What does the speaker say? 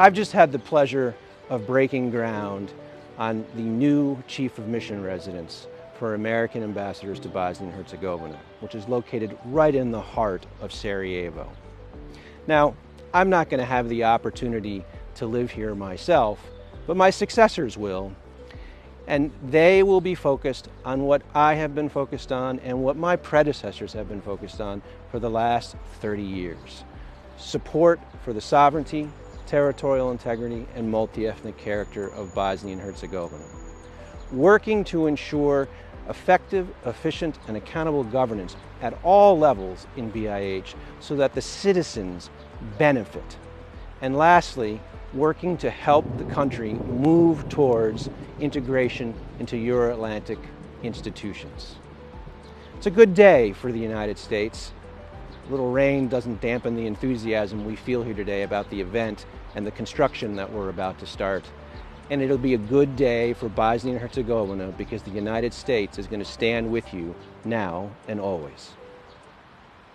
I've just had the pleasure of breaking ground on the new Chief of Mission Residence for American ambassadors to Bosnia and Herzegovina, which is located right in the heart of Sarajevo. Now, I'm not going to have the opportunity to live here myself, but my successors will, and they will be focused on what I have been focused on and what my predecessors have been focused on for the last 30 years. Support for the sovereignty, territorial integrity, and multi-ethnic character of Bosnia and Herzegovina. Working to ensure effective, efficient, and accountable governance at all levels in BIH so that the citizens benefit. And lastly, working to help the country move towards integration into Euro-Atlantic institutions. It's a good day for the United States. A little rain doesn't dampen the enthusiasm we feel here today about the event and the construction that we're about to start. And it'll be a good day for Bosnia and Herzegovina because the United States is going to stand with you now and always.